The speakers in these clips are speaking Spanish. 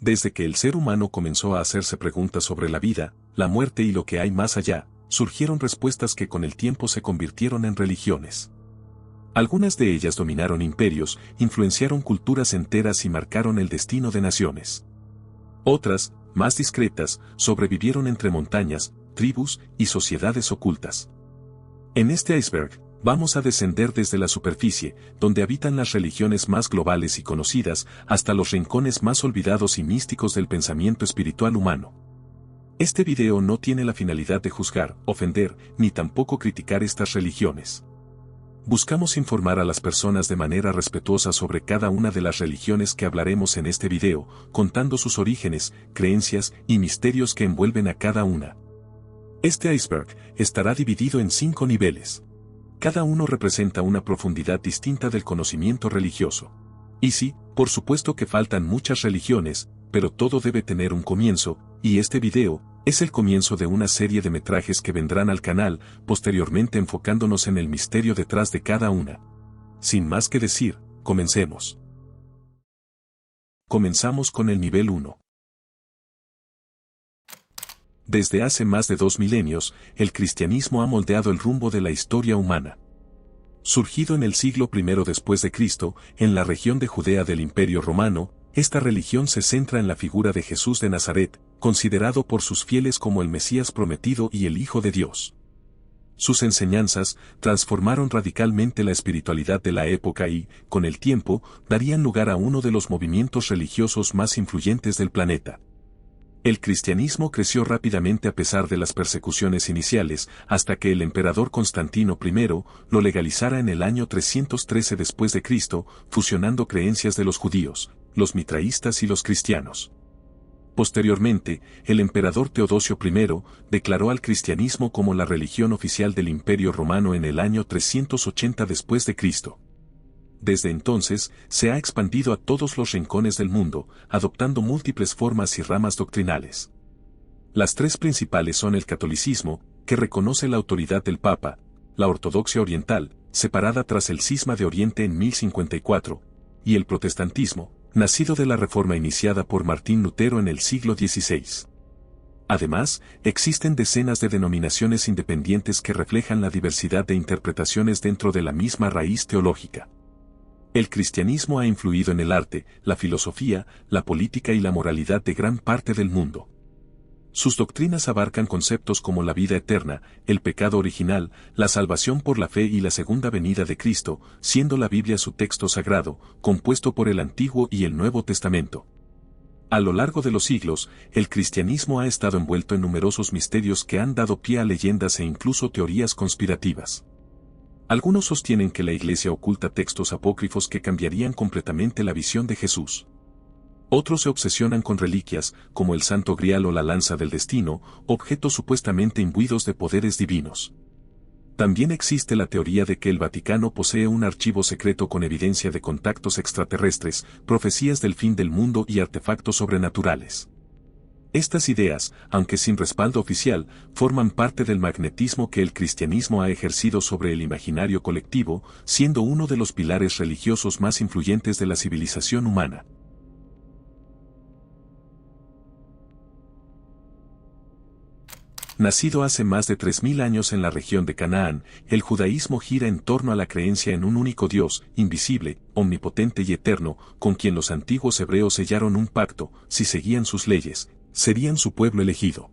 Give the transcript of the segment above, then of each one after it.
Desde que el ser humano comenzó a hacerse preguntas sobre la vida, la muerte y lo que hay más allá, surgieron respuestas que con el tiempo se convirtieron en religiones. Algunas de ellas dominaron imperios, influenciaron culturas enteras y marcaron el destino de naciones. Otras, más discretas, sobrevivieron entre montañas, tribus y sociedades ocultas. En este iceberg, vamos a descender desde la superficie, donde habitan las religiones más globales y conocidas, hasta los rincones más olvidados y místicos del pensamiento espiritual humano. Este video no tiene la finalidad de juzgar, ofender, ni tampoco criticar estas religiones. Buscamos informar a las personas de manera respetuosa sobre cada una de las religiones que hablaremos en este video, contando sus orígenes, creencias y misterios que envuelven a cada una. Este iceberg estará dividido en 5 niveles. Cada uno representa una profundidad distinta del conocimiento religioso. Y sí, por supuesto que faltan muchas religiones, pero todo debe tener un comienzo, y este video es el comienzo de una serie de metrajes que vendrán al canal, posteriormente enfocándonos en el misterio detrás de cada una. Sin más que decir, comencemos. Comenzamos con el nivel 1. Desde hace más de 2 milenios, el cristianismo ha moldeado el rumbo de la historia humana. Surgido en el siglo I después de Cristo, en la región de Judea del Imperio Romano, esta religión se centra en la figura de Jesús de Nazaret, considerado por sus fieles como el Mesías prometido y el Hijo de Dios. Sus enseñanzas transformaron radicalmente la espiritualidad de la época y, con el tiempo, darían lugar a uno de los movimientos religiosos más influyentes del planeta. El cristianismo creció rápidamente a pesar de las persecuciones iniciales, hasta que el emperador Constantino I lo legalizara en el año 313 después de Cristo, fusionando creencias de los judíos, los mitraístas y los cristianos. Posteriormente, el emperador Teodosio I declaró al cristianismo como la religión oficial del Imperio Romano en el año 380 después de Cristo. Desde entonces, se ha expandido a todos los rincones del mundo, adoptando múltiples formas y ramas doctrinales. Las 3 principales son el catolicismo, que reconoce la autoridad del Papa, la ortodoxia oriental, separada tras el cisma de Oriente en 1054, y el protestantismo, nacido de la reforma iniciada por Martín Lutero en el siglo XVI. Además, existen decenas de denominaciones independientes que reflejan la diversidad de interpretaciones dentro de la misma raíz teológica. El cristianismo ha influido en el arte, la filosofía, la política y la moralidad de gran parte del mundo. Sus doctrinas abarcan conceptos como la vida eterna, el pecado original, la salvación por la fe y la segunda venida de Cristo, siendo la Biblia su texto sagrado, compuesto por el Antiguo y el Nuevo Testamento. A lo largo de los siglos, el cristianismo ha estado envuelto en numerosos misterios que han dado pie a leyendas e incluso teorías conspirativas. Algunos sostienen que la Iglesia oculta textos apócrifos que cambiarían completamente la visión de Jesús. Otros se obsesionan con reliquias, como el Santo Grial o la Lanza del Destino, objetos supuestamente imbuidos de poderes divinos. También existe la teoría de que el Vaticano posee un archivo secreto con evidencia de contactos extraterrestres, profecías del fin del mundo y artefactos sobrenaturales. Estas ideas, aunque sin respaldo oficial, forman parte del magnetismo que el cristianismo ha ejercido sobre el imaginario colectivo, siendo uno de los pilares religiosos más influyentes de la civilización humana. Nacido hace más de 3000 años en la región de Canaán, el judaísmo gira en torno a la creencia en un único Dios, invisible, omnipotente y eterno, con quien los antiguos hebreos sellaron un pacto: si seguían sus leyes, serían su pueblo elegido.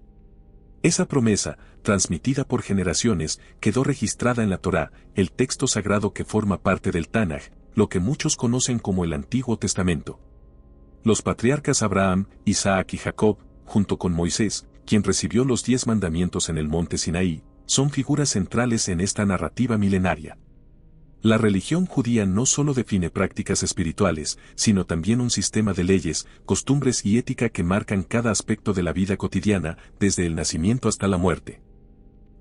Esa promesa, transmitida por generaciones, quedó registrada en la Torá, el texto sagrado que forma parte del Tanaj, lo que muchos conocen como el Antiguo Testamento. Los patriarcas Abraham, Isaac y Jacob, junto con Moisés, quien recibió los 10 mandamientos en el monte Sinaí, son figuras centrales en esta narrativa milenaria. La religión judía no solo define prácticas espirituales, sino también un sistema de leyes, costumbres y ética que marcan cada aspecto de la vida cotidiana, desde el nacimiento hasta la muerte.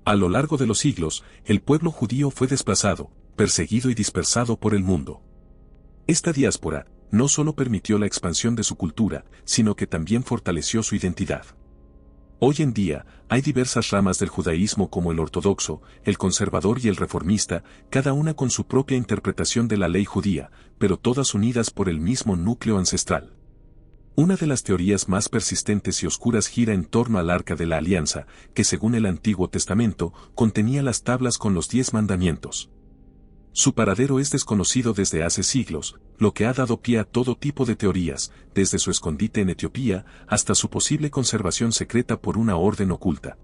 A lo largo de los siglos, el pueblo judío fue desplazado, perseguido y dispersado por el mundo. Esta diáspora no solo permitió la expansión de su cultura, sino que también fortaleció su identidad. Hoy en día, hay diversas ramas del judaísmo como el ortodoxo, el conservador y el reformista, cada una con su propia interpretación de la ley judía, pero todas unidas por el mismo núcleo ancestral. Una de las teorías más persistentes y oscuras gira en torno al Arca de la Alianza, que según el Antiguo Testamento, contenía las tablas con los 10 mandamientos. Su paradero es desconocido desde hace siglos, lo que ha dado pie a todo tipo de teorías, desde su escondite en Etiopía hasta su posible conservación secreta por una orden oculta.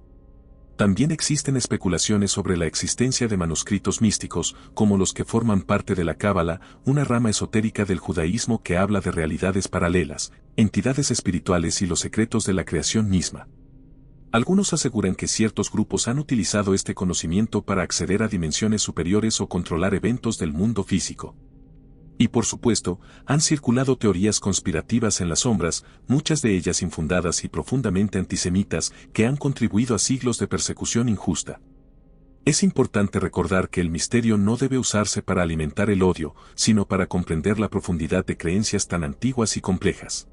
También existen especulaciones sobre la existencia de manuscritos místicos, como los que forman parte de la Cábala, una rama esotérica del judaísmo que habla de realidades paralelas, entidades espirituales y los secretos de la creación misma. Algunos aseguran que ciertos grupos han utilizado este conocimiento para acceder a dimensiones superiores o controlar eventos del mundo físico. Y por supuesto, han circulado teorías conspirativas en las sombras, muchas de ellas infundadas y profundamente antisemitas, que han contribuido a siglos de persecución injusta. Es importante recordar que el misterio no debe usarse para alimentar el odio, sino para comprender la profundidad de creencias tan antiguas y complejas.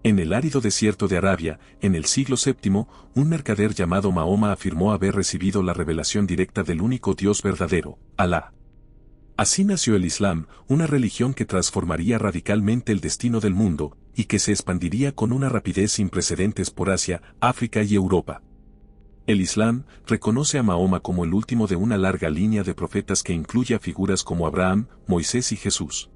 En el árido desierto de Arabia, en el siglo VII, un mercader llamado Mahoma afirmó haber recibido la revelación directa del único Dios verdadero, Alá. Así nació el Islam, una religión que transformaría radicalmente el destino del mundo, y que se expandiría con una rapidez sin precedentes por Asia, África y Europa. El Islam reconoce a Mahoma como el último de una larga línea de profetas que incluye a figuras como Abraham, Moisés y Jesús.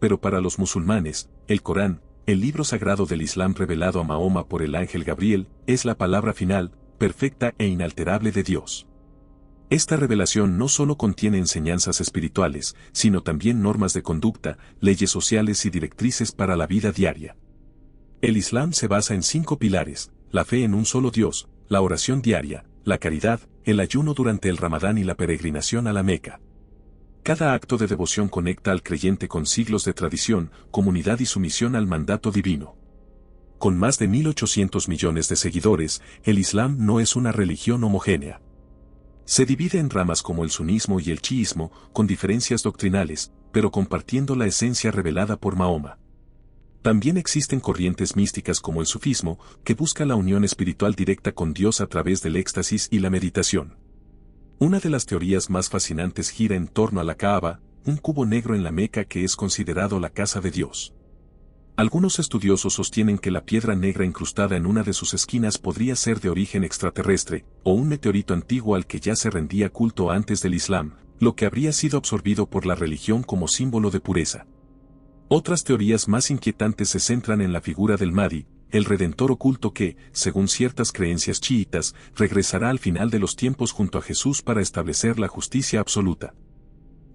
Pero para los musulmanes, el Corán, el libro sagrado del Islam revelado a Mahoma por el ángel Gabriel, es la palabra final, perfecta e inalterable de Dios. Esta revelación no solo contiene enseñanzas espirituales, sino también normas de conducta, leyes sociales y directrices para la vida diaria. El Islam se basa en 5 pilares: la fe en un solo Dios, la oración diaria, la caridad, el ayuno durante el Ramadán y la peregrinación a la Meca. Cada acto de devoción conecta al creyente con siglos de tradición, comunidad y sumisión al mandato divino. Con más de 1.800 millones de seguidores, el Islam no es una religión homogénea. Se divide en ramas como el sunismo y el chiismo, con diferencias doctrinales, pero compartiendo la esencia revelada por Mahoma. También existen corrientes místicas como el sufismo, que busca la unión espiritual directa con Dios a través del éxtasis y la meditación. Una de las teorías más fascinantes gira en torno a la Kaaba, un cubo negro en la Meca que es considerado la casa de Dios. Algunos estudiosos sostienen que la piedra negra incrustada en una de sus esquinas podría ser de origen extraterrestre, o un meteorito antiguo al que ya se rendía culto antes del Islam, lo que habría sido absorbido por la religión como símbolo de pureza. Otras teorías más inquietantes se centran en la figura del Mahdi, el redentor oculto que, según ciertas creencias chiitas, regresará al final de los tiempos junto a Jesús para establecer la justicia absoluta.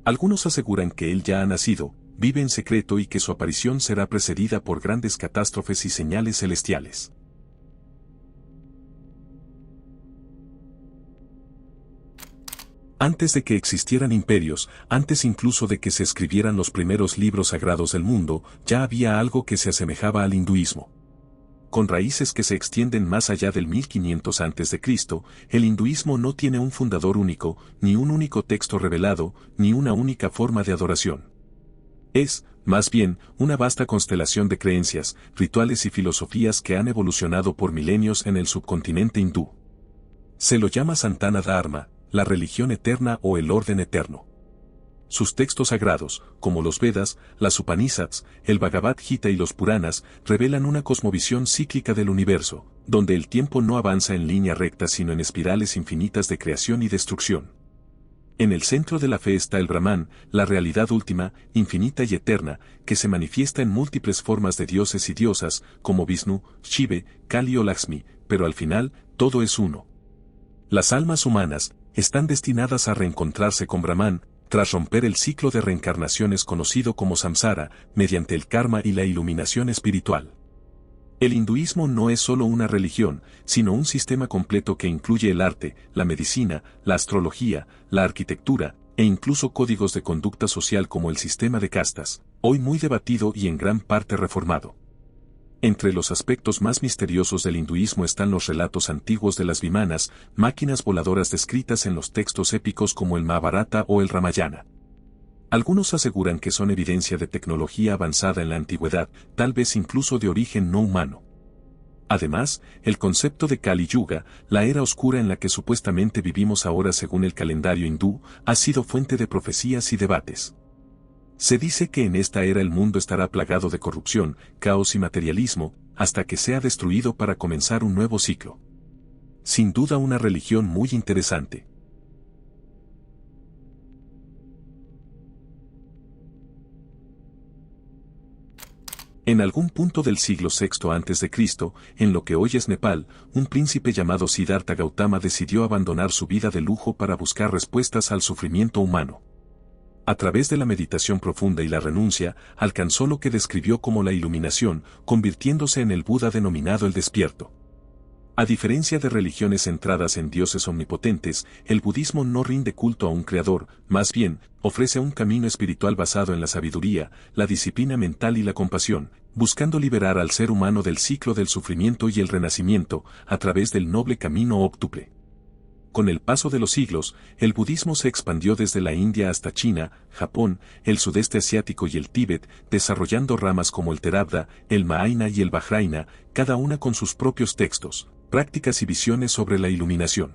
Algunos aseguran que él ya ha nacido, vive en secreto y que su aparición será precedida por grandes catástrofes y señales celestiales. Antes de que existieran imperios, antes incluso de que se escribieran los primeros libros sagrados del mundo, ya había algo que se asemejaba al hinduismo. Con raíces que se extienden más allá del 1500 a.C., el hinduismo no tiene un fundador único, ni un único texto revelado, ni una única forma de adoración. Es, más bien, una vasta constelación de creencias, rituales y filosofías que han evolucionado por milenios en el subcontinente hindú. Se lo llama Santana Dharma, la religión eterna o el orden eterno. Sus textos sagrados, como los Vedas, las Upanishads, el Bhagavad Gita y los Puranas, revelan una cosmovisión cíclica del universo, donde el tiempo no avanza en línea recta sino en espirales infinitas de creación y destrucción. En el centro de la fe está el Brahman, la realidad última, infinita y eterna, que se manifiesta en múltiples formas de dioses y diosas, como Vishnu, Shiva, Kali o Lakshmi, pero al final, todo es uno. Las almas humanas están destinadas a reencontrarse con Brahman, tras romper el ciclo de reencarnaciones conocido como samsara, mediante el karma y la iluminación espiritual. El hinduismo no es solo una religión, sino un sistema completo que incluye el arte, la medicina, la astrología, la arquitectura, e incluso códigos de conducta social como el sistema de castas, hoy muy debatido y en gran parte reformado. Entre los aspectos más misteriosos del hinduismo están los relatos antiguos de las vimanas, máquinas voladoras descritas en los textos épicos como el Mahabharata o el Ramayana. Algunos aseguran que son evidencia de tecnología avanzada en la antigüedad, tal vez incluso de origen no humano. Además, el concepto de Kali Yuga, la era oscura en la que supuestamente vivimos ahora según el calendario hindú, ha sido fuente de profecías y debates. Se dice que en esta era el mundo estará plagado de corrupción, caos y materialismo, hasta que sea destruido para comenzar un nuevo ciclo. Sin duda una religión muy interesante. En algún punto del siglo VI a.C., en lo que hoy es Nepal, un príncipe llamado Siddhartha Gautama decidió abandonar su vida de lujo para buscar respuestas al sufrimiento humano. A través de la meditación profunda y la renuncia, alcanzó lo que describió como la iluminación, convirtiéndose en el Buda denominado el despierto. A diferencia de religiones centradas en dioses omnipotentes, el budismo no rinde culto a un creador, más bien, ofrece un camino espiritual basado en la sabiduría, la disciplina mental y la compasión, buscando liberar al ser humano del ciclo del sufrimiento y el renacimiento, a través del noble camino óptuple. Con el paso de los siglos, el budismo se expandió desde la India hasta China, Japón, el sudeste asiático y el Tíbet, desarrollando ramas como el Theravada, el Mahayana y el Vajrayana, cada una con sus propios textos, prácticas y visiones sobre la iluminación.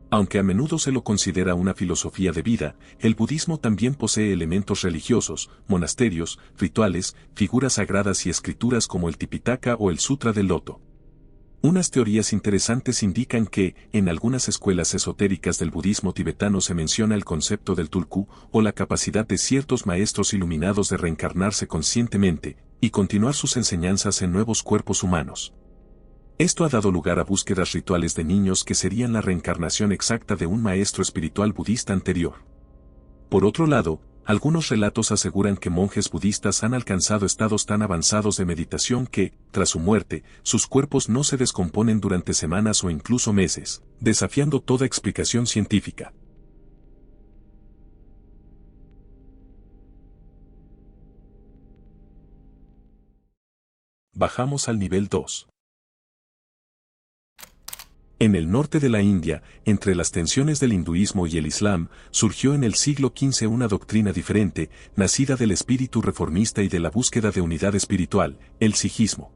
Aunque a menudo se lo considera una filosofía de vida, el budismo también posee elementos religiosos, monasterios, rituales, figuras sagradas y escrituras como el Tipitaka o el Sutra del Loto. Unas teorías interesantes indican que, en algunas escuelas esotéricas del budismo tibetano se menciona el concepto del tulku, o la capacidad de ciertos maestros iluminados de reencarnarse conscientemente, y continuar sus enseñanzas en nuevos cuerpos humanos. Esto ha dado lugar a búsquedas rituales de niños que serían la reencarnación exacta de un maestro espiritual budista anterior. Por otro lado, algunos relatos aseguran que monjes budistas han alcanzado estados tan avanzados de meditación que, tras su muerte, sus cuerpos no se descomponen durante semanas o incluso meses, desafiando toda explicación científica. Bajamos al nivel 2. En el norte de la India, entre las tensiones del hinduismo y el islam, surgió en el siglo XV una doctrina diferente, nacida del espíritu reformista y de la búsqueda de unidad espiritual, el sijismo.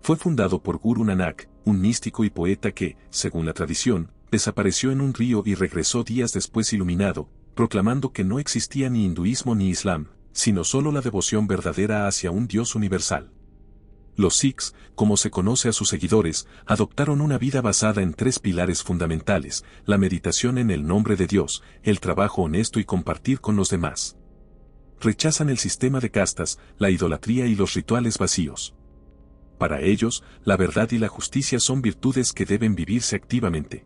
Fue fundado por Guru Nanak, un místico y poeta que, según la tradición, desapareció en un río y regresó días después iluminado, proclamando que no existía ni hinduismo ni islam, sino solo la devoción verdadera hacia un Dios universal. Los Sikhs, como se conoce a sus seguidores, adoptaron una vida basada en tres pilares fundamentales: la meditación en el nombre de Dios, el trabajo honesto y compartir con los demás. Rechazan el sistema de castas, la idolatría y los rituales vacíos. Para ellos, la verdad y la justicia son virtudes que deben vivirse activamente.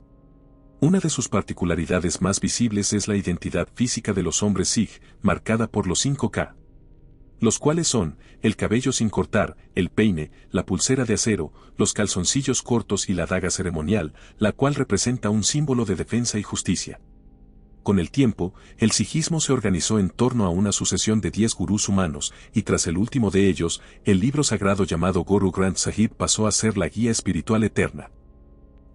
Una de sus particularidades más visibles es la identidad física de los hombres Sikh, marcada por los 5K. Los cuales son, el cabello sin cortar, el peine, la pulsera de acero, los calzoncillos cortos y la daga ceremonial, la cual representa un símbolo de defensa y justicia. Con el tiempo, el sijismo se organizó en torno a una sucesión de 10 gurús humanos, y tras el último de ellos, el libro sagrado llamado Guru Granth Sahib pasó a ser la guía espiritual eterna.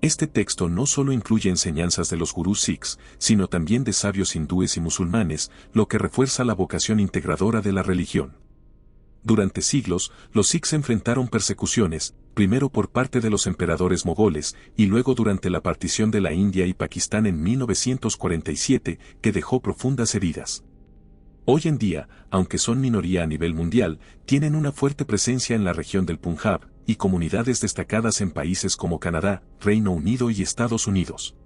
Este texto no solo incluye enseñanzas de los gurús sikhs, sino también de sabios hindúes y musulmanes, lo que refuerza la vocación integradora de la religión. Durante siglos, los sikhs enfrentaron persecuciones, primero por parte de los emperadores mogoles, y luego durante la partición de la India y Pakistán en 1947, que dejó profundas heridas. Hoy en día, aunque son minoría a nivel mundial, tienen una fuerte presencia en la región del Punjab, y comunidades destacadas en países como Canadá, Reino Unido y Estados Unidos.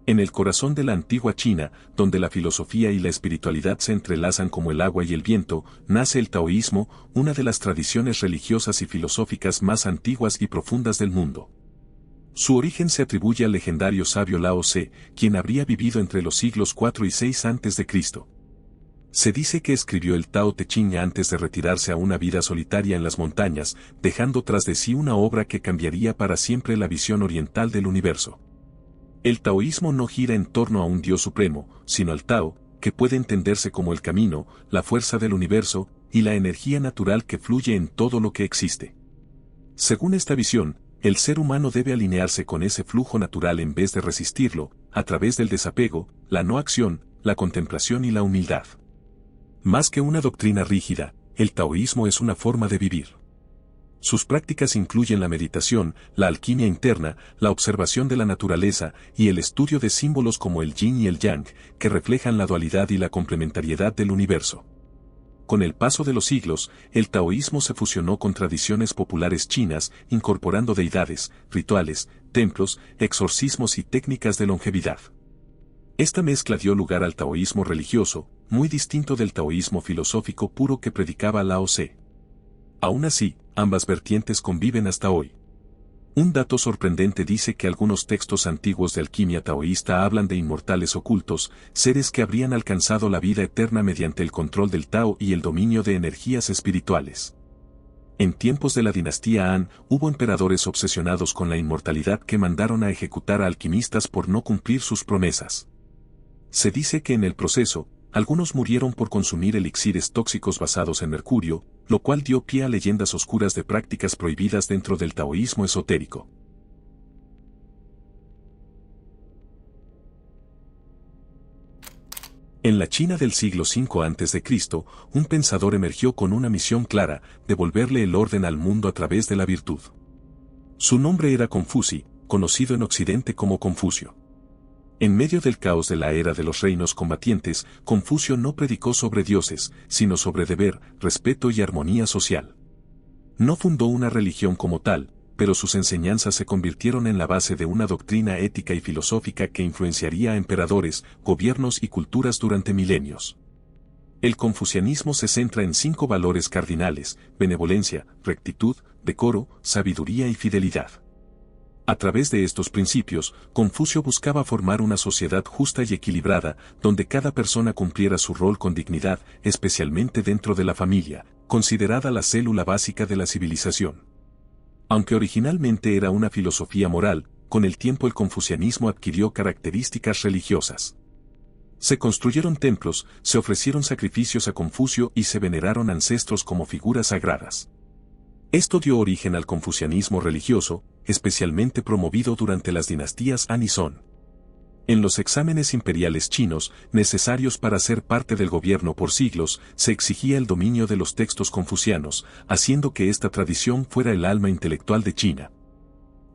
En el corazón de la antigua China, donde la filosofía y la espiritualidad se entrelazan como el agua y el viento, nace el taoísmo, una de las tradiciones religiosas y filosóficas más antiguas y profundas del mundo. Su origen se atribuye al legendario sabio Lao Tse, quien habría vivido entre los siglos IV y VI a.C. Se dice que escribió el Tao Te Ching antes de retirarse a una vida solitaria en las montañas, dejando tras de sí una obra que cambiaría para siempre la visión oriental del universo. El taoísmo no gira en torno a un Dios supremo, sino al Tao, que puede entenderse como el camino, la fuerza del universo, y la energía natural que fluye en todo lo que existe. Según esta visión, el ser humano debe alinearse con ese flujo natural en vez de resistirlo, a través del desapego, la no acción, la contemplación y la humildad. Más que una doctrina rígida, el taoísmo es una forma de vivir. Sus prácticas incluyen la meditación, la alquimia interna, la observación de la naturaleza y el estudio de símbolos como el yin y el yang, que reflejan la dualidad y la complementariedad del universo. Con el paso de los siglos, el taoísmo se fusionó con tradiciones populares chinas, incorporando deidades, rituales, templos, exorcismos y técnicas de longevidad. Esta mezcla dio lugar al taoísmo religioso, muy distinto del taoísmo filosófico puro que predicaba Lao Tse. Aún así, ambas vertientes conviven hasta hoy. Un dato sorprendente dice que algunos textos antiguos de alquimia taoísta hablan de inmortales ocultos, seres que habrían alcanzado la vida eterna mediante el control del Tao y el dominio de energías espirituales. En tiempos de la dinastía Han, hubo emperadores obsesionados con la inmortalidad que mandaron a ejecutar a alquimistas por no cumplir sus promesas. Se dice que en el proceso, algunos murieron por consumir elixires tóxicos basados en mercurio, lo cual dio pie a leyendas oscuras de prácticas prohibidas dentro del taoísmo esotérico. En la China del siglo V a.C., un pensador emergió con una misión clara: devolverle el orden al mundo a través de la virtud. Su nombre era Confucio, conocido en Occidente como Confucio. En medio del caos de la era de los reinos combatientes, Confucio no predicó sobre dioses, sino sobre deber, respeto y armonía social. No fundó una religión como tal, pero sus enseñanzas se convirtieron en la base de una doctrina ética y filosófica que influenciaría a emperadores, gobiernos y culturas durante milenios. El confucianismo se centra en 5 valores cardinales: benevolencia, rectitud, decoro, sabiduría y fidelidad. A través de estos principios, Confucio buscaba formar una sociedad justa y equilibrada, donde cada persona cumpliera su rol con dignidad, especialmente dentro de la familia, considerada la célula básica de la civilización. Aunque originalmente era una filosofía moral, con el tiempo el confucianismo adquirió características religiosas. Se construyeron templos, se ofrecieron sacrificios a Confucio y se veneraron ancestros como figuras sagradas. Esto dio origen al confucianismo religioso, especialmente promovido durante las dinastías Han y Song. En los exámenes imperiales chinos, necesarios para ser parte del gobierno por siglos, se exigía el dominio de los textos confucianos, haciendo que esta tradición fuera el alma intelectual de China.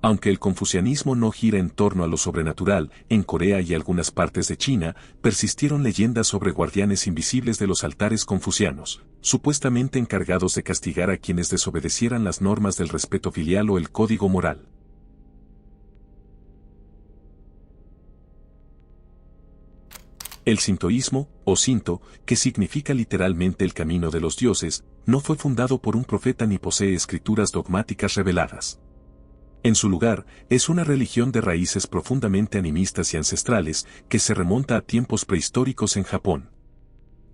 Aunque el confucianismo no gira en torno a lo sobrenatural, en Corea y algunas partes de China, persistieron leyendas sobre guardianes invisibles de los altares confucianos, supuestamente encargados de castigar a quienes desobedecieran las normas del respeto filial o el código moral. El sintoísmo, o Shinto, que significa literalmente el camino de los dioses, no fue fundado por un profeta ni posee escrituras dogmáticas reveladas. En su lugar, es una religión de raíces profundamente animistas y ancestrales, que se remonta a tiempos prehistóricos en Japón.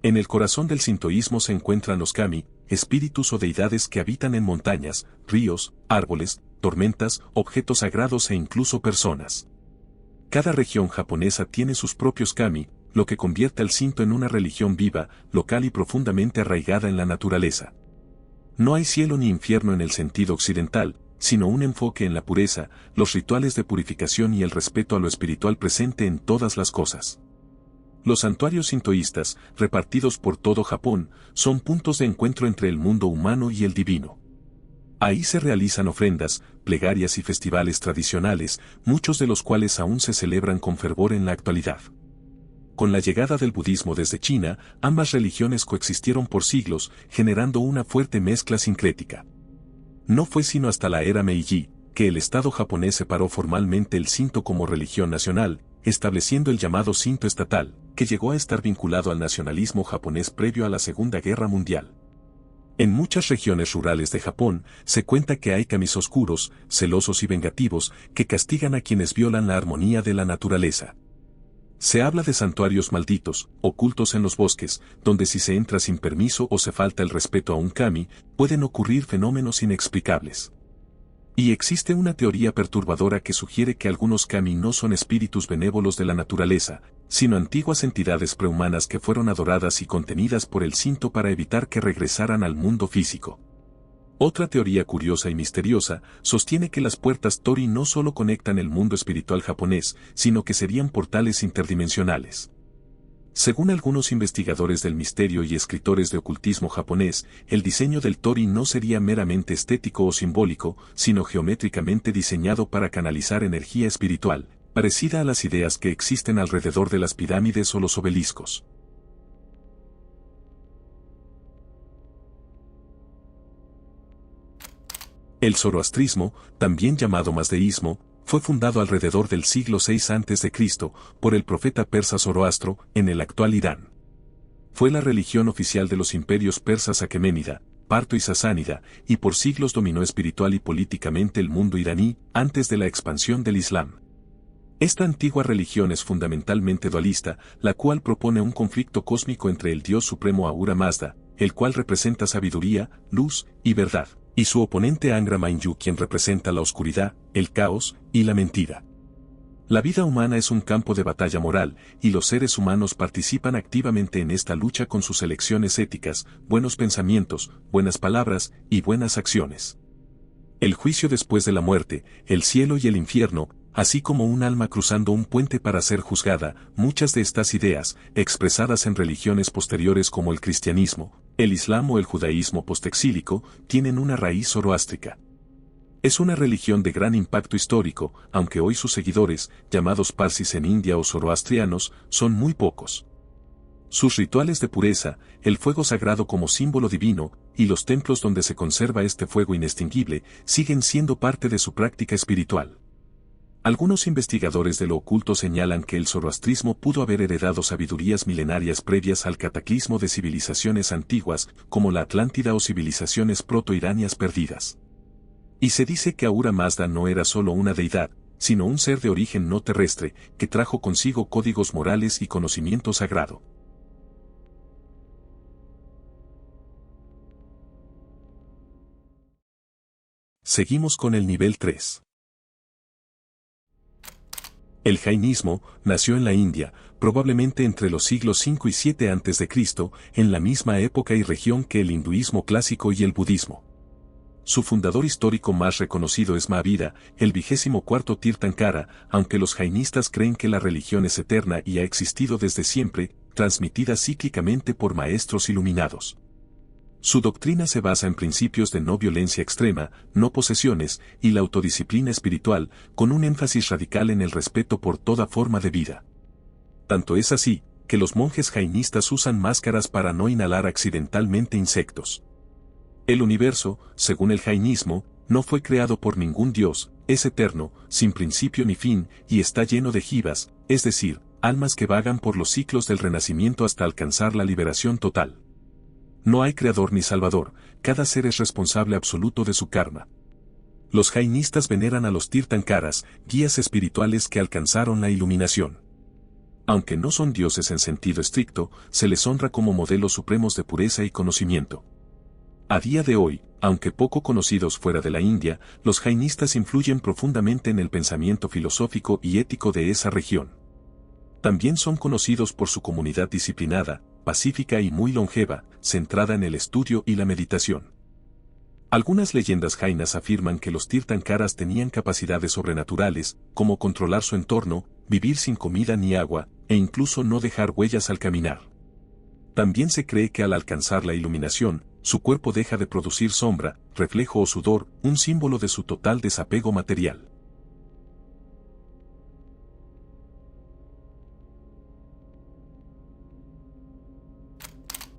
En el corazón del sintoísmo se encuentran los kami, espíritus o deidades que habitan en montañas, ríos, árboles, tormentas, objetos sagrados e incluso personas. Cada región japonesa tiene sus propios kami, lo que convierte al Shinto en una religión viva, local y profundamente arraigada en la naturaleza. No hay cielo ni infierno en el sentido occidental, sino un enfoque en la pureza, los rituales de purificación y el respeto a lo espiritual presente en todas las cosas. Los santuarios sintoístas, repartidos por todo Japón, son puntos de encuentro entre el mundo humano y el divino. Ahí se realizan ofrendas, plegarias y festivales tradicionales, muchos de los cuales aún se celebran con fervor en la actualidad. Con la llegada del budismo desde China, ambas religiones coexistieron por siglos, generando una fuerte mezcla sincrética. No fue sino hasta la era Meiji, que el Estado japonés separó formalmente el Shinto como religión nacional, estableciendo el llamado Shinto estatal, que llegó a estar vinculado al nacionalismo japonés previo a la Segunda Guerra Mundial. En muchas regiones rurales de Japón, se cuenta que hay kamis oscuros, celosos y vengativos, que castigan a quienes violan la armonía de la naturaleza. Se habla de santuarios malditos, ocultos en los bosques, donde si se entra sin permiso o se falta el respeto a un kami, pueden ocurrir fenómenos inexplicables. Y existe una teoría perturbadora que sugiere que algunos kami no son espíritus benévolos de la naturaleza, sino antiguas entidades prehumanas que fueron adoradas y contenidas por el Shinto para evitar que regresaran al mundo físico. Otra teoría curiosa y misteriosa sostiene que las puertas Tori no solo conectan el mundo espiritual japonés, sino que serían portales interdimensionales. Según algunos investigadores del misterio y escritores de ocultismo japonés, el diseño del tori no sería meramente estético o simbólico, sino geométricamente diseñado para canalizar energía espiritual, parecida a las ideas que existen alrededor de las pirámides o los obeliscos. El zoroastrismo, también llamado mazdeísmo, fue fundado alrededor del siglo VI a.C. por el profeta persa Zoroastro, en el actual Irán. Fue la religión oficial de los imperios persas Aqueménida, Parto y Sasánida, y por siglos dominó espiritual y políticamente el mundo iraní, antes de la expansión del Islam. Esta antigua religión es fundamentalmente dualista, la cual propone un conflicto cósmico entre el Dios Supremo Ahura Mazda, el cual representa sabiduría, luz y verdad, y su oponente Angra Mainyu, quien representa la oscuridad, el caos y la mentira. La vida humana es un campo de batalla moral, y los seres humanos participan activamente en esta lucha con sus elecciones éticas, buenos pensamientos, buenas palabras y buenas acciones. El juicio después de la muerte, el cielo y el infierno, así como un alma cruzando un puente para ser juzgada, muchas de estas ideas, expresadas en religiones posteriores como el cristianismo, el islam o el judaísmo postexílico, tienen una raíz zoroástrica. Es una religión de gran impacto histórico, aunque hoy sus seguidores, llamados parsis en India o zoroastrianos, son muy pocos. Sus rituales de pureza, el fuego sagrado como símbolo divino, y los templos donde se conserva este fuego inextinguible, siguen siendo parte de su práctica espiritual. Algunos investigadores de lo oculto señalan que el zoroastrismo pudo haber heredado sabidurías milenarias previas al cataclismo de civilizaciones antiguas, como la Atlántida o civilizaciones proto-iranias perdidas. Y se dice que Ahura Mazda no era solo una deidad, sino un ser de origen no terrestre, que trajo consigo códigos morales y conocimiento sagrado. Seguimos con el nivel 3. El jainismo nació en la India, probablemente entre los siglos 5 y 7 a.C., en la misma época y región que el hinduismo clásico y el budismo. Su fundador histórico más reconocido es Mahavira, el 24º Tirthankara, aunque los jainistas creen que la religión es eterna y ha existido desde siempre, transmitida cíclicamente por maestros iluminados. Su doctrina se basa en principios de no violencia extrema, no posesiones, y la autodisciplina espiritual, con un énfasis radical en el respeto por toda forma de vida. Tanto es así, que los monjes jainistas usan máscaras para no inhalar accidentalmente insectos. El universo, según el jainismo, no fue creado por ningún dios, es eterno, sin principio ni fin, y está lleno de jivas, es decir, almas que vagan por los ciclos del renacimiento hasta alcanzar la liberación total. No hay creador ni salvador, cada ser es responsable absoluto de su karma. Los jainistas veneran a los tirthankaras, guías espirituales que alcanzaron la iluminación. Aunque no son dioses en sentido estricto, se les honra como modelos supremos de pureza y conocimiento. A día de hoy, aunque poco conocidos fuera de la India, los jainistas influyen profundamente en el pensamiento filosófico y ético de esa región. También son conocidos por su comunidad disciplinada, pacífica y muy longeva, centrada en el estudio y la meditación. Algunas leyendas jainas afirman que los tirthankaras tenían capacidades sobrenaturales, como controlar su entorno, vivir sin comida ni agua, e incluso no dejar huellas al caminar. También se cree que al alcanzar la iluminación, su cuerpo deja de producir sombra, reflejo o sudor, un símbolo de su total desapego material.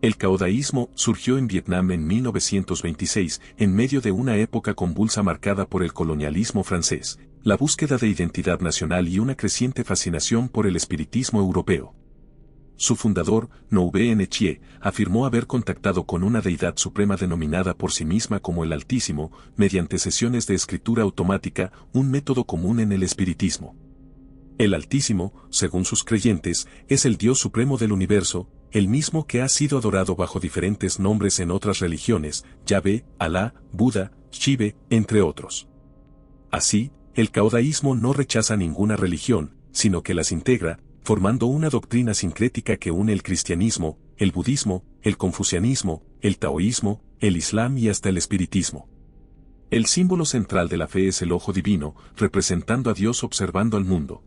El caodaísmo surgió en Vietnam en 1926, en medio de una época convulsa marcada por el colonialismo francés, la búsqueda de identidad nacional y una creciente fascinación por el espiritismo europeo. Su fundador, Nguyen Chie, afirmó haber contactado con una deidad suprema denominada por sí misma como el Altísimo, mediante sesiones de escritura automática, un método común en el espiritismo. El Altísimo, según sus creyentes, es el Dios supremo del universo, el mismo que ha sido adorado bajo diferentes nombres en otras religiones, Yahvé, Alá, Buda, Shiva, entre otros. Así, el caodaísmo no rechaza ninguna religión, sino que las integra, formando una doctrina sincrética que une el cristianismo, el budismo, el confucianismo, el taoísmo, el islam y hasta el espiritismo. El símbolo central de la fe es el ojo divino, representando a Dios observando al mundo.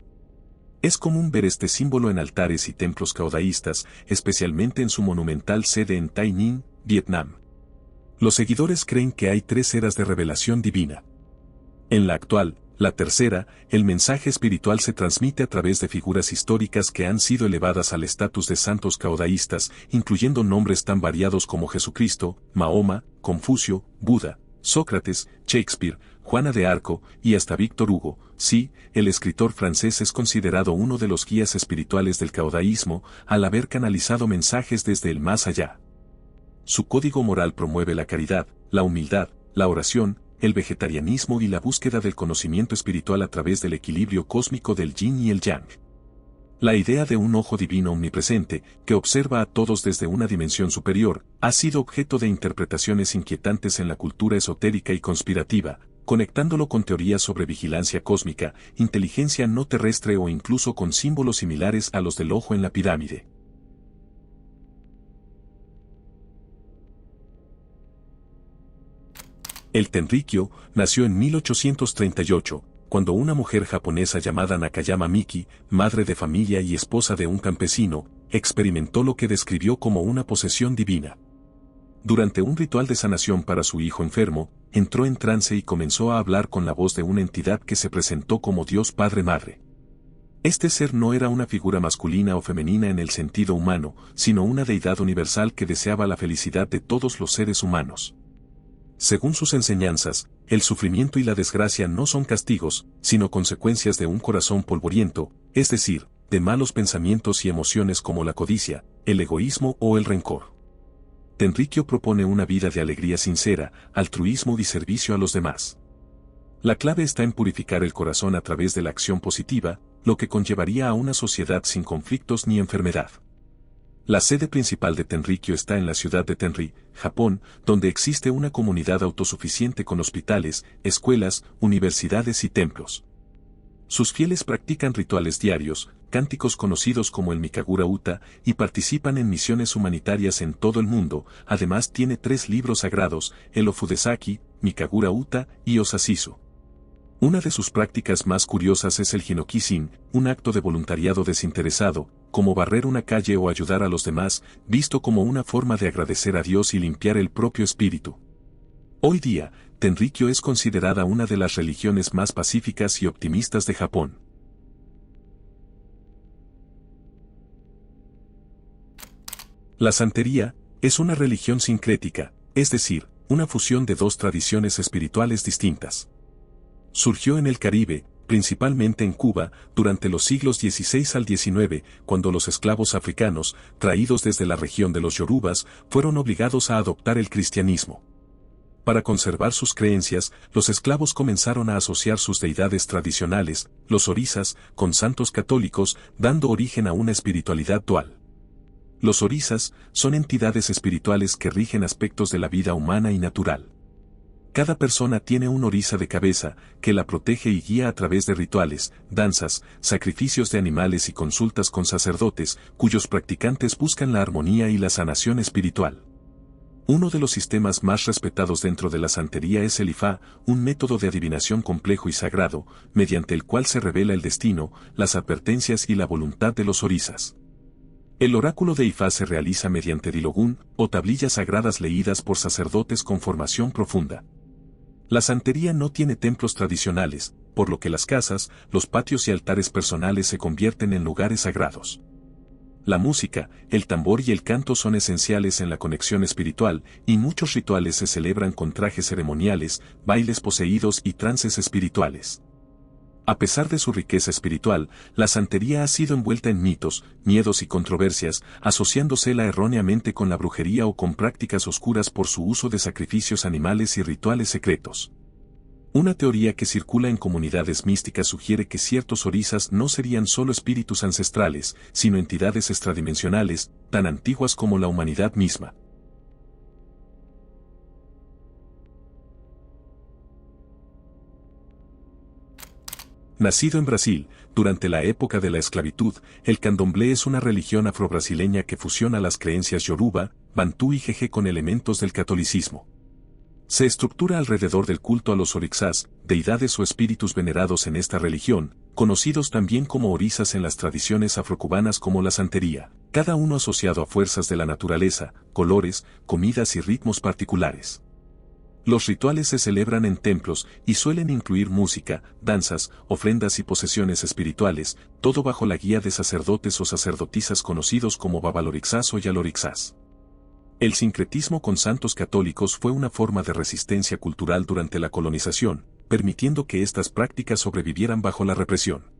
Es común ver este símbolo en altares y templos caodaístas, especialmente en su monumental sede en Tay Ninh, Vietnam. Los seguidores creen que hay 3 eras de revelación divina. En la actual, la tercera, el mensaje espiritual se transmite a través de figuras históricas que han sido elevadas al estatus de santos caodaístas, incluyendo nombres tan variados como Jesucristo, Mahoma, Confucio, Buda, Sócrates, Shakespeare, Juana de Arco y hasta Víctor Hugo. Sí, el escritor francés es considerado uno de los guías espirituales del caodaísmo al haber canalizado mensajes desde el más allá. Su código moral promueve la caridad, la humildad, la oración, el vegetarianismo y la búsqueda del conocimiento espiritual a través del equilibrio cósmico del yin y el yang. La idea de un ojo divino omnipresente, que observa a todos desde una dimensión superior, ha sido objeto de interpretaciones inquietantes en la cultura esotérica y conspirativa, conectándolo con teorías sobre vigilancia cósmica, inteligencia no terrestre o incluso con símbolos similares a los del ojo en la pirámide. El Tenrikyo nació en 1838, cuando una mujer japonesa llamada Nakayama Miki, madre de familia y esposa de un campesino, experimentó lo que describió como una posesión divina. Durante un ritual de sanación para su hijo enfermo, entró en trance y comenzó a hablar con la voz de una entidad que se presentó como Dios Padre Madre. Este ser no era una figura masculina o femenina en el sentido humano, sino una deidad universal que deseaba la felicidad de todos los seres humanos. Según sus enseñanzas, el sufrimiento y la desgracia no son castigos, sino consecuencias de un corazón polvoriento, es decir, de malos pensamientos y emociones como la codicia, el egoísmo o el rencor. Tenrikyo propone una vida de alegría sincera, altruismo y servicio a los demás. La clave está en purificar el corazón a través de la acción positiva, lo que conllevaría a una sociedad sin conflictos ni enfermedad. La sede principal de Tenrikyo está en la ciudad de Tenri, Japón, donde existe una comunidad autosuficiente con hospitales, escuelas, universidades y templos. Sus fieles practican rituales diarios, cánticos conocidos como el Mikagura Uta, y participan en misiones humanitarias en todo el mundo. Además tiene 3 libros sagrados, el Ofudesaki, Mikagura Uta y Osashizu. Una de sus prácticas más curiosas es el Hinoki-shin, un acto de voluntariado desinteresado, como barrer una calle o ayudar a los demás, visto como una forma de agradecer a Dios y limpiar el propio espíritu. Hoy día, Tenrikyo es considerada una de las religiones más pacíficas y optimistas de Japón. La santería es una religión sincrética, es decir, una fusión de 2 tradiciones espirituales distintas. Surgió en el Caribe, principalmente en Cuba, durante los siglos XVI al XIX, cuando los esclavos africanos, traídos desde la región de los Yorubas, fueron obligados a adoptar el cristianismo. Para conservar sus creencias, los esclavos comenzaron a asociar sus deidades tradicionales, los orisas, con santos católicos, dando origen a una espiritualidad dual. Los orisas son entidades espirituales que rigen aspectos de la vida humana y natural. Cada persona tiene un orisa de cabeza, que la protege y guía a través de rituales, danzas, sacrificios de animales y consultas con sacerdotes, cuyos practicantes buscan la armonía y la sanación espiritual. Uno de los sistemas más respetados dentro de la santería es el Ifá, un método de adivinación complejo y sagrado, mediante el cual se revela el destino, las advertencias y la voluntad de los orisas. El oráculo de Ifá se realiza mediante dilogún, o tablillas sagradas leídas por sacerdotes con formación profunda. La santería no tiene templos tradicionales, por lo que las casas, los patios y altares personales se convierten en lugares sagrados. La música, el tambor y el canto son esenciales en la conexión espiritual, y muchos rituales se celebran con trajes ceremoniales, bailes poseídos y trances espirituales. A pesar de su riqueza espiritual, la santería ha sido envuelta en mitos, miedos y controversias, asociándosela erróneamente con la brujería o con prácticas oscuras por su uso de sacrificios animales y rituales secretos. Una teoría que circula en comunidades místicas sugiere que ciertos orisas no serían solo espíritus ancestrales, sino entidades extradimensionales, tan antiguas como la humanidad misma. Nacido en Brasil, durante la época de la esclavitud, el candomblé es una religión afrobrasileña que fusiona las creencias yoruba, bantú y jeje con elementos del catolicismo. Se estructura alrededor del culto a los orixás, deidades o espíritus venerados en esta religión, conocidos también como orisas en las tradiciones afrocubanas como la santería, cada uno asociado a fuerzas de la naturaleza, colores, comidas y ritmos particulares. Los rituales se celebran en templos y suelen incluir música, danzas, ofrendas y posesiones espirituales, todo bajo la guía de sacerdotes o sacerdotisas conocidos como babalorixás o yalorixás. El sincretismo con santos católicos fue una forma de resistencia cultural durante la colonización, permitiendo que estas prácticas sobrevivieran bajo la represión.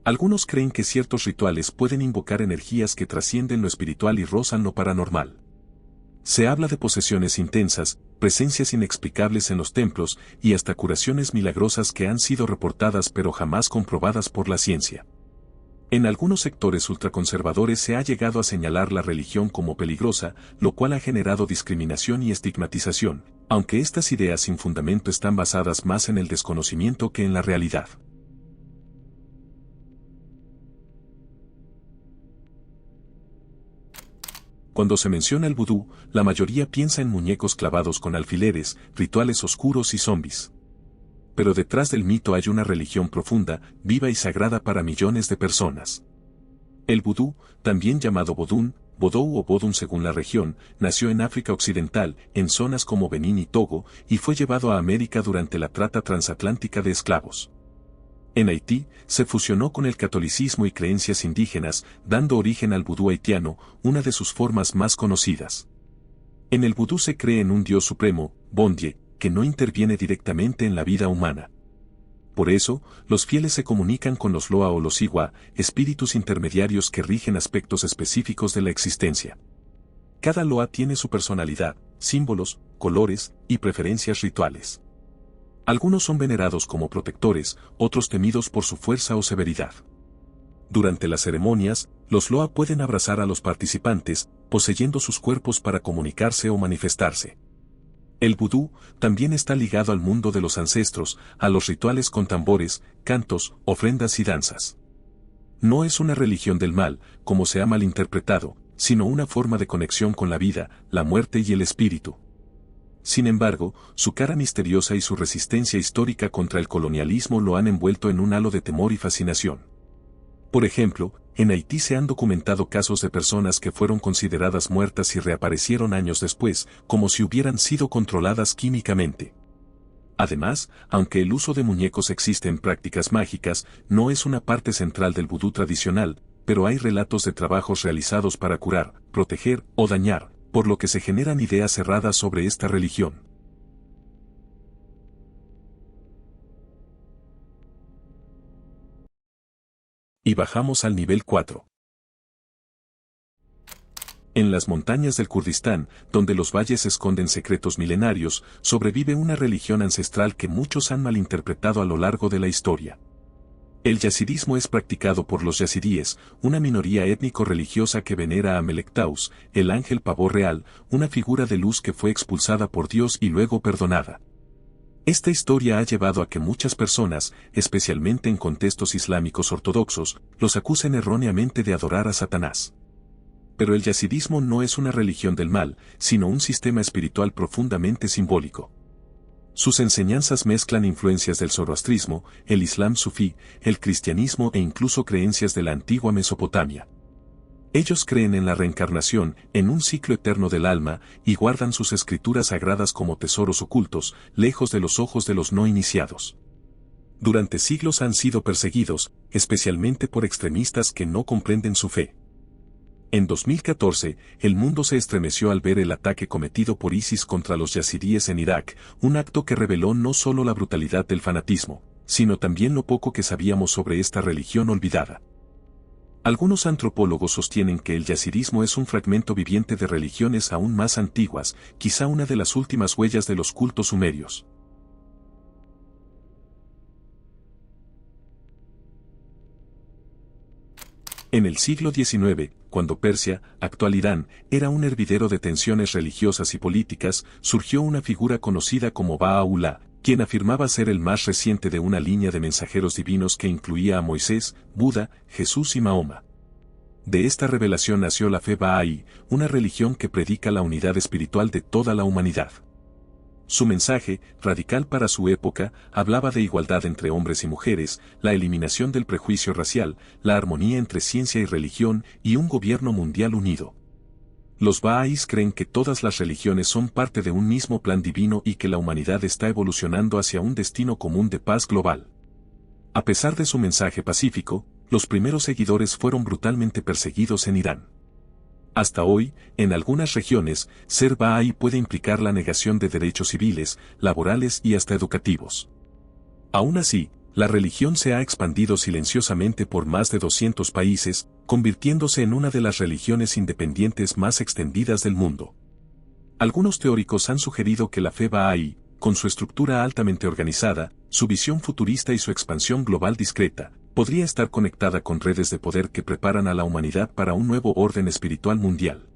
Algunos creen que ciertos rituales pueden invocar energías que trascienden lo espiritual y rozan lo paranormal. Se habla de posesiones intensas, presencias inexplicables en los templos y hasta curaciones milagrosas que han sido reportadas pero jamás comprobadas por la ciencia. En algunos sectores ultraconservadores se ha llegado a señalar la religión como peligrosa, lo cual ha generado discriminación y estigmatización, aunque estas ideas sin fundamento están basadas más en el desconocimiento que en la realidad. Cuando se menciona el vudú, la mayoría piensa en muñecos clavados con alfileres, rituales oscuros y zombies. Pero detrás del mito hay una religión profunda, viva y sagrada para millones de personas. El vudú, también llamado vodún, vodou o vodun según la región, nació en África Occidental, en zonas como Benín y Togo, y fue llevado a América durante la trata transatlántica de esclavos. En Haití, se fusionó con el catolicismo y creencias indígenas, dando origen al vudú haitiano, una de sus formas más conocidas. En el vudú se cree en un Dios supremo, Bondye, que no interviene directamente en la vida humana. Por eso, los fieles se comunican con los Loa o los Iwa, espíritus intermediarios que rigen aspectos específicos de la existencia. Cada Loa tiene su personalidad, símbolos, colores y preferencias rituales. Algunos son venerados como protectores, otros temidos por su fuerza o severidad. Durante las ceremonias, los Loa pueden abrazar a los participantes, poseyendo sus cuerpos para comunicarse o manifestarse. El vudú también está ligado al mundo de los ancestros, a los rituales con tambores, cantos, ofrendas y danzas. No es una religión del mal, como se ha malinterpretado, sino una forma de conexión con la vida, la muerte y el espíritu. Sin embargo, su cara misteriosa y su resistencia histórica contra el colonialismo lo han envuelto en un halo de temor y fascinación. Por ejemplo, en Haití se han documentado casos de personas que fueron consideradas muertas y reaparecieron años después, como si hubieran sido controladas químicamente. Además, aunque el uso de muñecos existe en prácticas mágicas, no es una parte central del vudú tradicional, pero hay relatos de trabajos realizados para curar, proteger o dañar, por lo que se generan ideas erradas sobre esta religión. Y bajamos al nivel 4. En las montañas del Kurdistán, donde los valles esconden secretos milenarios, sobrevive una religión ancestral que muchos han malinterpretado a lo largo de la historia. El yazidismo es practicado por los yazidíes, una minoría étnico-religiosa que venera a Melek Taus, el ángel pavor real, una figura de luz que fue expulsada por Dios y luego perdonada. Esta historia ha llevado a que muchas personas, especialmente en contextos islámicos ortodoxos, los acusen erróneamente de adorar a Satanás. Pero el yazidismo no es una religión del mal, sino un sistema espiritual profundamente simbólico. Sus enseñanzas mezclan influencias del zoroastrismo, el islam sufí, el cristianismo e incluso creencias de la antigua Mesopotamia. Ellos creen en la reencarnación, en un ciclo eterno del alma, y guardan sus escrituras sagradas como tesoros ocultos, lejos de los ojos de los no iniciados. Durante siglos han sido perseguidos, especialmente por extremistas que no comprenden su fe. En 2014, el mundo se estremeció al ver el ataque cometido por ISIS contra los yazidíes en Irak, un acto que reveló no solo la brutalidad del fanatismo, sino también lo poco que sabíamos sobre esta religión olvidada. Algunos antropólogos sostienen que el yazidismo es un fragmento viviente de religiones aún más antiguas, quizá una de las últimas huellas de los cultos sumerios. En el siglo XIX, cuando Persia, actual Irán, era un hervidero de tensiones religiosas y políticas, surgió una figura conocida como Baha'u'lláh, quien afirmaba ser el más reciente de una línea de mensajeros divinos que incluía a Moisés, Buda, Jesús y Mahoma. De esta revelación nació la fe Bahá'í, una religión que predica la unidad espiritual de toda la humanidad. Su mensaje, radical para su época, hablaba de igualdad entre hombres y mujeres, la eliminación del prejuicio racial, la armonía entre ciencia y religión y un gobierno mundial unido. Los Bahá'ís creen que todas las religiones son parte de un mismo plan divino y que la humanidad está evolucionando hacia un destino común de paz global. A pesar de su mensaje pacífico, los primeros seguidores fueron brutalmente perseguidos en Irán. Hasta hoy, en algunas regiones, ser Bahá'í puede implicar la negación de derechos civiles, laborales y hasta educativos. Aún así, la religión se ha expandido silenciosamente por más de 200 países, convirtiéndose en una de las religiones independientes más extendidas del mundo. Algunos teóricos han sugerido que la fe Bahá'í, con su estructura altamente organizada, su visión futurista y su expansión global discreta, podría estar conectada con redes de poder que preparan a la humanidad para un nuevo orden espiritual mundial.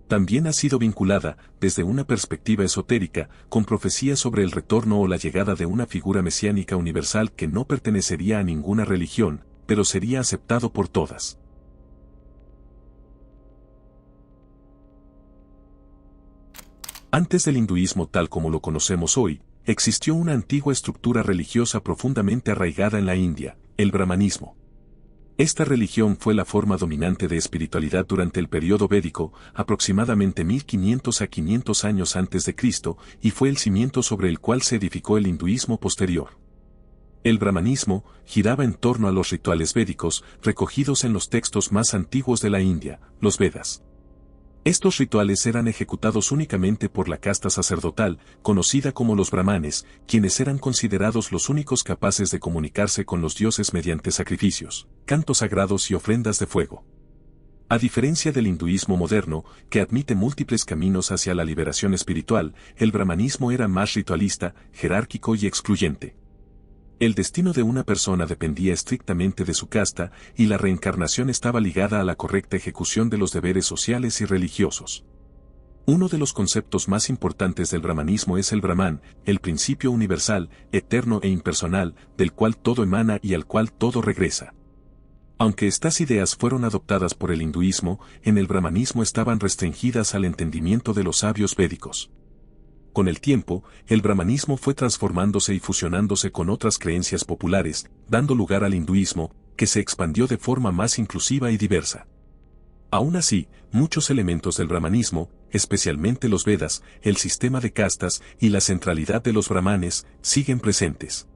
También ha sido vinculada, desde una perspectiva esotérica, con profecías sobre el retorno o la llegada de una figura mesiánica universal que no pertenecería a ninguna religión, pero sería aceptado por todas. Antes del hinduismo tal como lo conocemos hoy, existió una antigua estructura religiosa profundamente arraigada en la India, el brahmanismo. Esta religión fue la forma dominante de espiritualidad durante el periodo védico, aproximadamente 1500 a 500 años antes de Cristo, y fue el cimiento sobre el cual se edificó el hinduismo posterior. El brahmanismo giraba en torno a los rituales védicos, recogidos en los textos más antiguos de la India, los Vedas. Estos rituales eran ejecutados únicamente por la casta sacerdotal, conocida como los brahmanes, quienes eran considerados los únicos capaces de comunicarse con los dioses mediante sacrificios, cantos sagrados y ofrendas de fuego. A diferencia del hinduismo moderno, que admite múltiples caminos hacia la liberación espiritual, el brahmanismo era más ritualista, jerárquico y excluyente. El destino de una persona dependía estrictamente de su casta, y la reencarnación estaba ligada a la correcta ejecución de los deberes sociales y religiosos. Uno de los conceptos más importantes del brahmanismo es el Brahman, el principio universal, eterno e impersonal, del cual todo emana y al cual todo regresa. Aunque estas ideas fueron adoptadas por el hinduismo, en el brahmanismo estaban restringidas al entendimiento de los sabios védicos. Con el tiempo, el brahmanismo fue transformándose y fusionándose con otras creencias populares, dando lugar al hinduismo, que se expandió de forma más inclusiva y diversa. Aún así, muchos elementos del brahmanismo, especialmente los Vedas, el sistema de castas y la centralidad de los brahmanes, siguen presentes.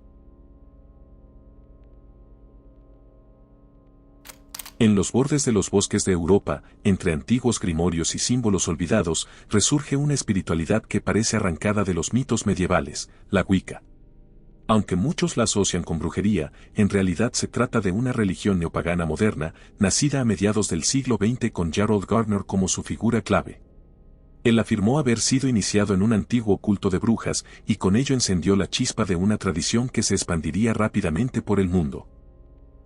En los bordes de los bosques de Europa, entre antiguos grimorios y símbolos olvidados, resurge una espiritualidad que parece arrancada de los mitos medievales, la Wicca. Aunque muchos la asocian con brujería, en realidad se trata de una religión neopagana moderna, nacida a mediados del siglo XX con Gerald Gardner como su figura clave. Él afirmó haber sido iniciado en un antiguo culto de brujas, y con ello encendió la chispa de una tradición que se expandiría rápidamente por el mundo.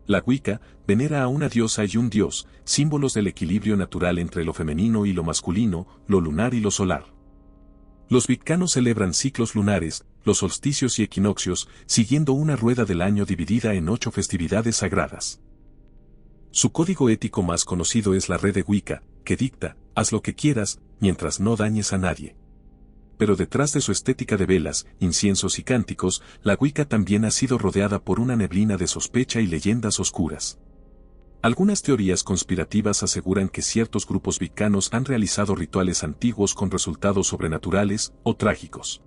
La Wicca venera a una diosa y un dios, símbolos del equilibrio natural entre lo femenino y lo masculino, lo lunar y lo solar. Los wiccanos celebran ciclos lunares, los solsticios y equinoccios, siguiendo una rueda del año dividida en 8 festividades sagradas. Su código ético más conocido es la Red de Wicca, que dicta: haz lo que quieras, mientras no dañes a nadie. Pero detrás de su estética de velas, inciensos y cánticos, la Wicca también ha sido rodeada por una neblina de sospecha y leyendas oscuras. Algunas teorías conspirativas aseguran que ciertos grupos wiccanos han realizado rituales antiguos con resultados sobrenaturales o trágicos.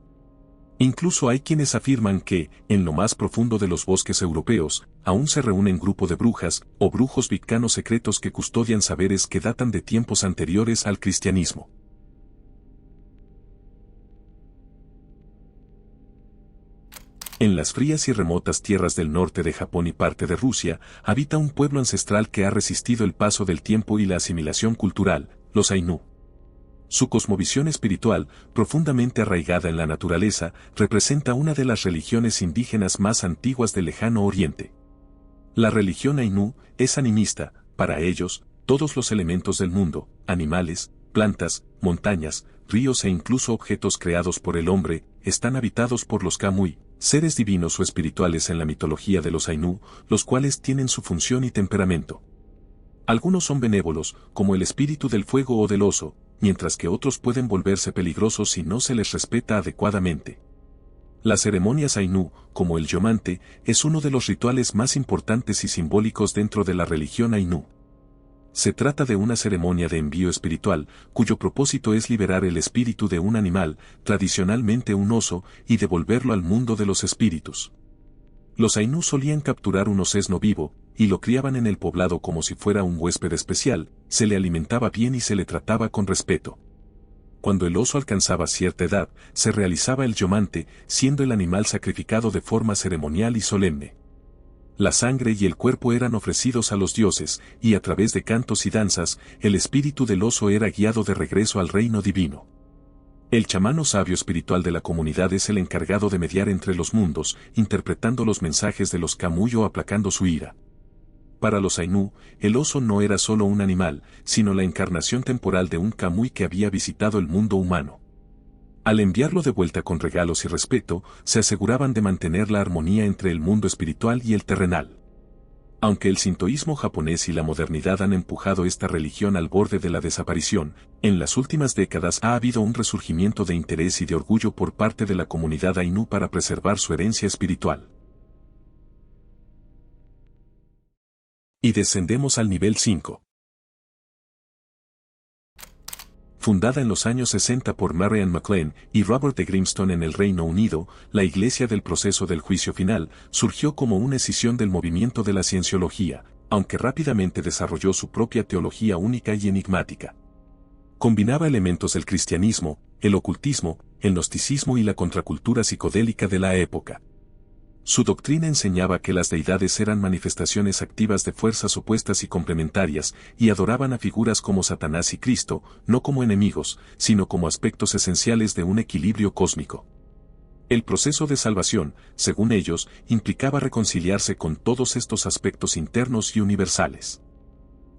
Incluso hay quienes afirman que, en lo más profundo de los bosques europeos, aún se reúnen grupos de brujas o brujos wiccanos secretos que custodian saberes que datan de tiempos anteriores al cristianismo. En las frías y remotas tierras del norte de Japón y parte de Rusia, habita un pueblo ancestral que ha resistido el paso del tiempo y la asimilación cultural, los Ainu. Su cosmovisión espiritual, profundamente arraigada en la naturaleza, representa una de las religiones indígenas más antiguas del lejano oriente. La religión Ainu es animista. Para ellos, todos los elementos del mundo, animales, plantas, montañas, ríos e incluso objetos creados por el hombre, están habitados por los Kamui, seres divinos o espirituales en la mitología de los Ainu, los cuales tienen su función y temperamento. Algunos son benévolos, como el espíritu del fuego o del oso, mientras que otros pueden volverse peligrosos si no se les respeta adecuadamente. Las ceremonias Ainu, como el Yomante, es uno de los rituales más importantes y simbólicos dentro de la religión Ainu. Se trata de una ceremonia de envío espiritual, cuyo propósito es liberar el espíritu de un animal, tradicionalmente un oso, y devolverlo al mundo de los espíritus. Los Ainu solían capturar un osesno vivo, y lo criaban en el poblado como si fuera un huésped especial, se le alimentaba bien y se le trataba con respeto. Cuando el oso alcanzaba cierta edad, se realizaba el Yomante, siendo el animal sacrificado de forma ceremonial y solemne. La sangre y el cuerpo eran ofrecidos a los dioses, y a través de cantos y danzas, el espíritu del oso era guiado de regreso al reino divino. El chamán o sabio espiritual de la comunidad es el encargado de mediar entre los mundos, interpretando los mensajes de los Kamui o aplacando su ira. Para los Ainu, el oso no era solo un animal, sino la encarnación temporal de un Kamui que había visitado el mundo humano. Al enviarlo de vuelta con regalos y respeto, se aseguraban de mantener la armonía entre el mundo espiritual y el terrenal. Aunque el sintoísmo japonés y la modernidad han empujado esta religión al borde de la desaparición, en las últimas décadas ha habido un resurgimiento de interés y de orgullo por parte de la comunidad Ainu para preservar su herencia espiritual. Y descendemos al nivel 5. Fundada en los años 60 por Marian McLean y Robert de Grimstone en el Reino Unido, la Iglesia del Proceso del Juicio Final surgió como una escisión del movimiento de la cienciología, aunque rápidamente desarrolló su propia teología única y enigmática. Combinaba elementos del cristianismo, el ocultismo, el gnosticismo y la contracultura psicodélica de la época. Su doctrina enseñaba que las deidades eran manifestaciones activas de fuerzas opuestas y complementarias, y adoraban a figuras como Satanás y Cristo, no como enemigos, sino como aspectos esenciales de un equilibrio cósmico. El proceso de salvación, según ellos, implicaba reconciliarse con todos estos aspectos internos y universales.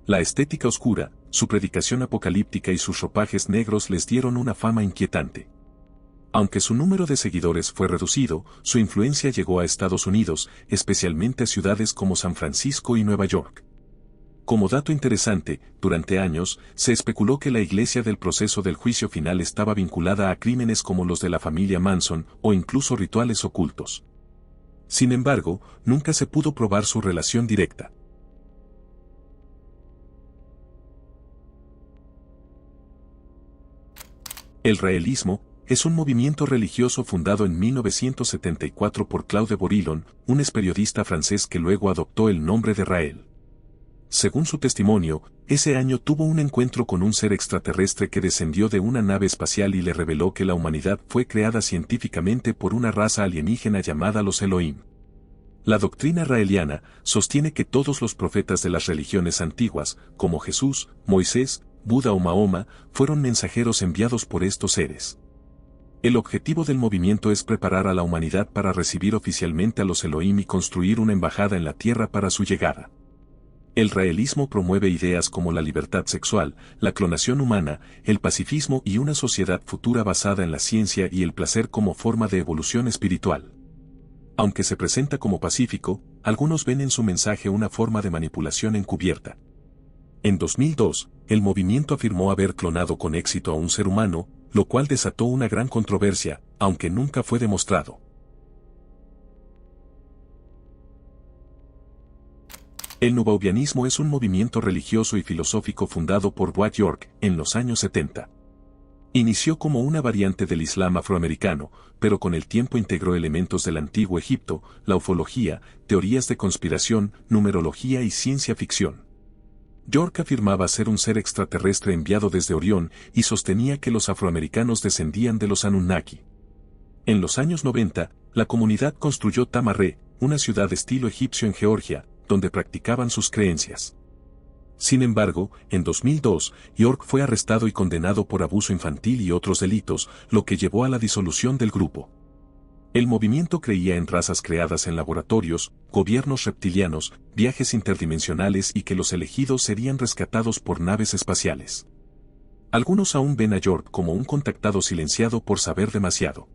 La estética oscura, su predicación apocalíptica y sus ropajes negros les dieron una fama inquietante. Aunque su número de seguidores fue reducido, su influencia llegó a Estados Unidos, especialmente a ciudades como San Francisco y Nueva York. Como dato interesante, durante años, se especuló que la Iglesia del Proceso del Juicio Final estaba vinculada a crímenes como los de la familia Manson o incluso rituales ocultos. Sin embargo, nunca se pudo probar su relación directa. El raelismo es un movimiento religioso fundado en 1974 por Claude Bourillon, un periodista francés que luego adoptó el nombre de Rael. Según su testimonio, ese año tuvo un encuentro con un ser extraterrestre que descendió de una nave espacial y le reveló que la humanidad fue creada científicamente por una raza alienígena llamada los Elohim. La doctrina raeliana sostiene que todos los profetas de las religiones antiguas, como Jesús, Moisés, Buda o Mahoma, fueron mensajeros enviados por estos seres. El objetivo del movimiento es preparar a la humanidad para recibir oficialmente a los Elohim y construir una embajada en la tierra para su llegada. El raelismo promueve ideas como la libertad sexual, la clonación humana, el pacifismo y una sociedad futura basada en la ciencia y el placer como forma de evolución espiritual. Aunque se presenta como pacífico, algunos ven en su mensaje una forma de manipulación encubierta. En 2002, el movimiento afirmó haber clonado con éxito a un ser humano, lo cual desató una gran controversia, aunque nunca fue demostrado. El nubaubianismo es un movimiento religioso y filosófico fundado por Dwight York en los años 70. Inició como una variante del Islam afroamericano, pero con el tiempo integró elementos del antiguo Egipto, la ufología, teorías de conspiración, numerología y ciencia ficción. York afirmaba ser un ser extraterrestre enviado desde Orión y sostenía que los afroamericanos descendían de los Anunnaki. En los años 90, la comunidad construyó Tamarré, una ciudad de estilo egipcio en Georgia, donde practicaban sus creencias. Sin embargo, en 2002, York fue arrestado y condenado por abuso infantil y otros delitos, lo que llevó a la disolución del grupo. El movimiento creía en razas creadas en laboratorios, gobiernos reptilianos, viajes interdimensionales y que los elegidos serían rescatados por naves espaciales. Algunos aún ven a York como un contactado silenciado por saber demasiado.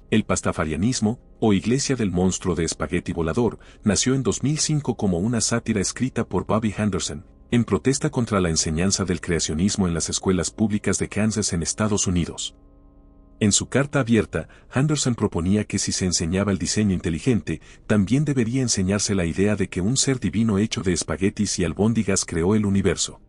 El pastafarianismo, o Iglesia del Monstruo de Espagueti Volador, nació en 2005 como una sátira escrita por Bobby Henderson, en protesta contra la enseñanza del creacionismo en las escuelas públicas de Kansas en Estados Unidos. En su carta abierta, Henderson proponía que si se enseñaba el diseño inteligente, también debería enseñarse la idea de que un ser divino hecho de espaguetis y albóndigas creó el universo.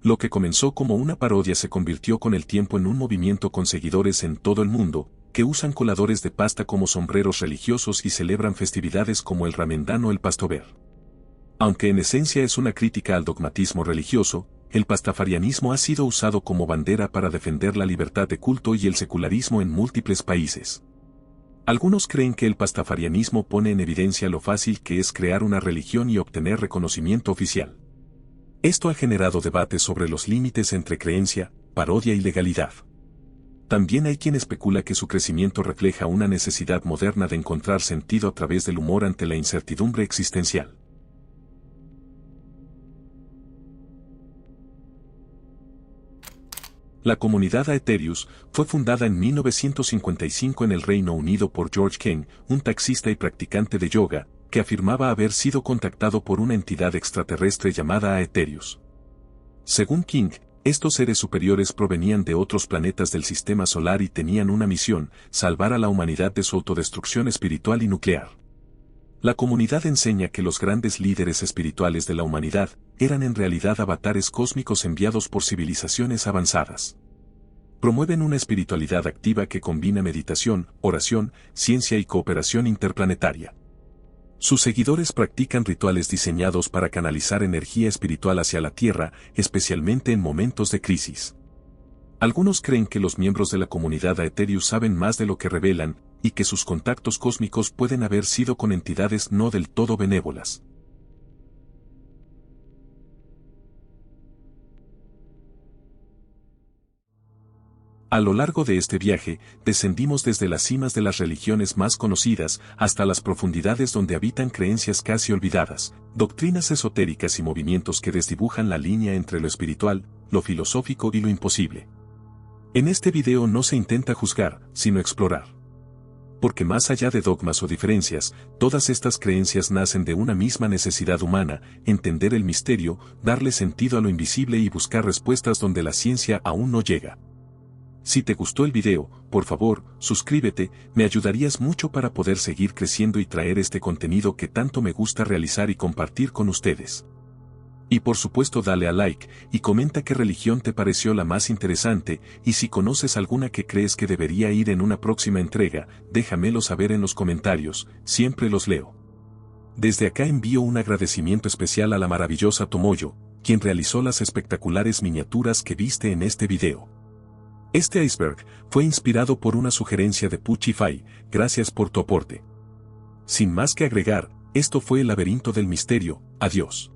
Lo que comenzó como una parodia se convirtió con el tiempo en un movimiento con seguidores en todo el mundo, que usan coladores de pasta como sombreros religiosos y celebran festividades como el Ramadán o el Passover. Aunque en esencia es una crítica al dogmatismo religioso, el pastafarianismo ha sido usado como bandera para defender la libertad de culto y el secularismo en múltiples países. Algunos creen que el pastafarianismo pone en evidencia lo fácil que es crear una religión y obtener reconocimiento oficial. Esto ha generado debates sobre los límites entre creencia, parodia y legalidad. También hay quien especula que su crecimiento refleja una necesidad moderna de encontrar sentido a través del humor ante la incertidumbre existencial. La comunidad Aetherius fue fundada en 1955 en el Reino Unido por George King, un taxista y practicante de yoga, que afirmaba haber sido contactado por una entidad extraterrestre llamada Aetherius. Según King, estos seres superiores provenían de otros planetas del sistema solar y tenían una misión: salvar a la humanidad de su autodestrucción espiritual y nuclear. La comunidad enseña que los grandes líderes espirituales de la humanidad eran en realidad avatares cósmicos enviados por civilizaciones avanzadas. Promueven una espiritualidad activa que combina meditación, oración, ciencia y cooperación interplanetaria. Sus seguidores practican rituales diseñados para canalizar energía espiritual hacia la Tierra, especialmente en momentos de crisis. Algunos creen que los miembros de la comunidad Aetherius saben más de lo que revelan, y que sus contactos cósmicos pueden haber sido con entidades no del todo benévolas. A lo largo de este viaje, descendimos desde las cimas de las religiones más conocidas hasta las profundidades donde habitan creencias casi olvidadas, doctrinas esotéricas y movimientos que desdibujan la línea entre lo espiritual, lo filosófico y lo imposible. En este video no se intenta juzgar, sino explorar. Porque más allá de dogmas o diferencias, todas estas creencias nacen de una misma necesidad humana: entender el misterio, darle sentido a lo invisible y buscar respuestas donde la ciencia aún no llega. Si te gustó el video, por favor, suscríbete, me ayudarías mucho para poder seguir creciendo y traer este contenido que tanto me gusta realizar y compartir con ustedes. Y por supuesto dale a like, y comenta qué religión te pareció la más interesante, y si conoces alguna que crees que debería ir en una próxima entrega, déjamelo saber en los comentarios, siempre los leo. Desde acá envío un agradecimiento especial a la maravillosa Tomoyo, quien realizó las espectaculares miniaturas que viste en este video. Este iceberg fue inspirado por una sugerencia de Puchify, gracias por tu aporte. Sin más que agregar, esto fue el laberinto del misterio, adiós.